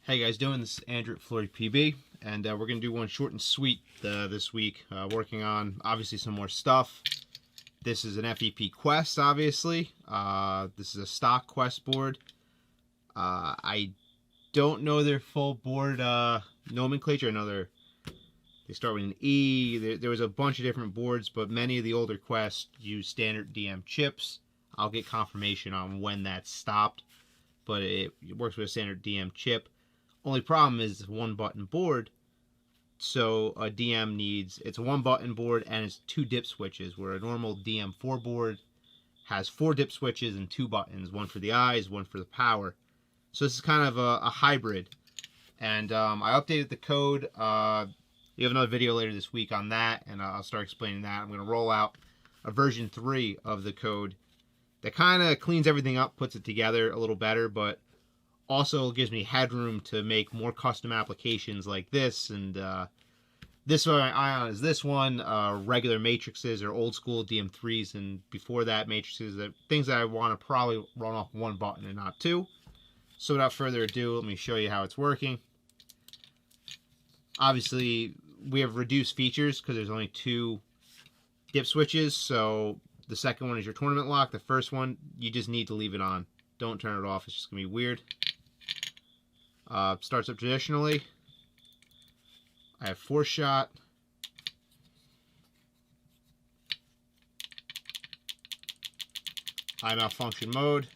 Hey guys, doing this is Andrew at FloryPB, and we're going to do one short and sweet this week, working on obviously some more stuff. This is an FEP Quest, obviously. This is a stock Quest board. I don't know their full board nomenclature. I know they start with an E. There was a bunch of different boards, but many of the older Quests use standard DM chips. I'll get confirmation on when that stopped, but it works with a standard DM chip. Only problem is it's a one button board, so a DM needs, it's a one button board and it's two dip switches, where a normal DM4 board has 4 dip switches and 2 buttons, one for the eyes, one for the power. So this is kind of a hybrid, and I updated the code. You have another video later this week on that, and I'll start explaining that. I'm going to roll out a version 3 of the code that kind of cleans everything up, puts it together a little better, but also gives me headroom to make more custom applications like this. And this one Ion is this one, regular matrices or old school DM3s, and before that matrices, things that I want to probably run off one button and not two. So without further ado, let me show you how it's working. Obviously we have reduced features because there's only 2 dip switches. So the second one is your tournament lock. The first one, you just need to leave it on. Don't turn it off. It's just gonna be weird. Starts up traditionally. I have 4 shot. I malfunction mode.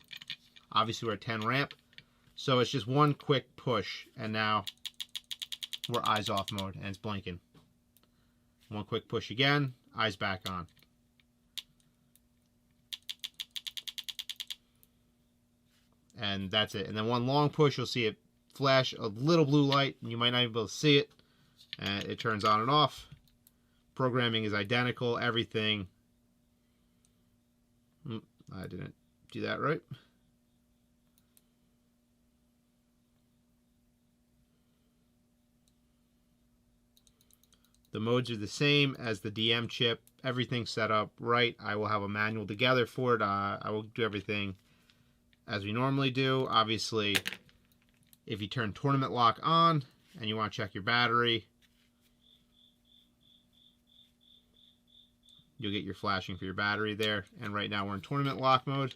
Obviously we're at 10 ramp. So it's just one quick push, and now we're eyes off mode and it's blinking. One quick push again, eyes back on. And that's it. And then one long push, you'll see it flash a little blue light, and you might not even be able to see it, and it turns on and off. Programming is identical, everything. I didn't do that right. The modes are the same as the DM chip. Everything's set up right. I will have a manual together for it. I will do everything as we normally do. Obviously, if you turn tournament lock on and you want to check your battery, you'll get your flashing for your battery there. And right now we're in tournament lock mode.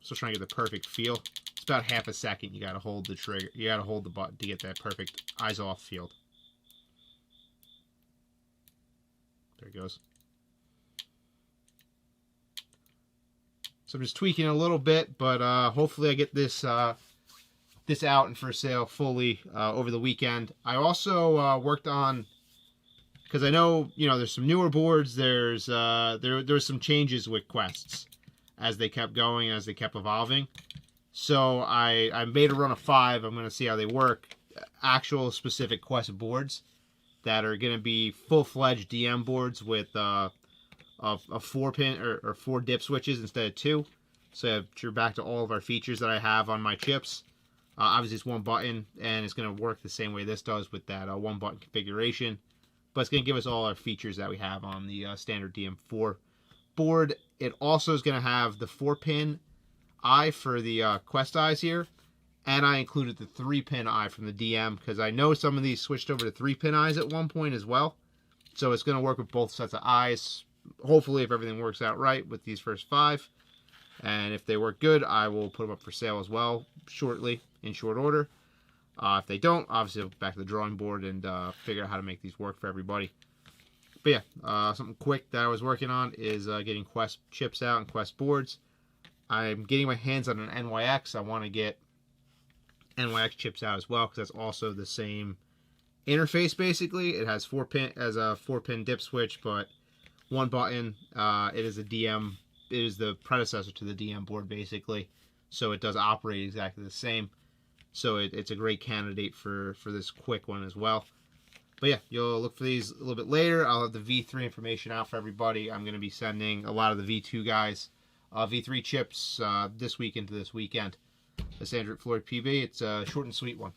Still trying to get the perfect feel. It's about half a second. You got to hold the trigger. You got to hold the button to get that perfect eyes off feel. There it goes. So I'm just tweaking a little bit, but hopefully I get this this out and for sale fully over the weekend. I also worked on, because I know, you know, there's some newer boards. There's some changes with Quests as they kept going, as they kept evolving. So I made a run of 5. I'm going to see how they work. Actual specific Quest boards that are going to be full-fledged DM boards with a 4-pin or 4 dip switches instead of 2. So you're back to all of our features that I have on my chips. Obviously it's one button, and it's going to work the same way this does with that one button configuration. But it's going to give us all our features that we have on the standard DM4 board. It also is going to have the 4-pin eye for the Quest eyes here. And I included the 3-pin eye from the DM, because I know some of these switched over to 3-pin eyes at one point as well. So it's going to work with both sets of eyes. Hopefully, if everything works out right with these first 5. And if they work good, I will put them up for sale as well shortly, in short order. If they don't, obviously I'll go back to the drawing board and figure out how to make these work for everybody. But yeah, something quick that I was working on is getting Quest chips out and Quest boards. I'm getting my hands on an NYX. I want to get NYX chips out as well, because that's also the same interface basically. It has 4-pin as a 4-pin dip switch, but one button. It is a DM. It is the predecessor to the DM board basically, so it does operate exactly the same. So it's a great candidate for this quick one as well. But yeah, you'll look for these a little bit later. I'll have the V3 information out for everybody. I'm going to be sending a lot of the V2 guys V3 chips this week into this weekend. This is Andrew at FloryPB. It's a short and sweet one.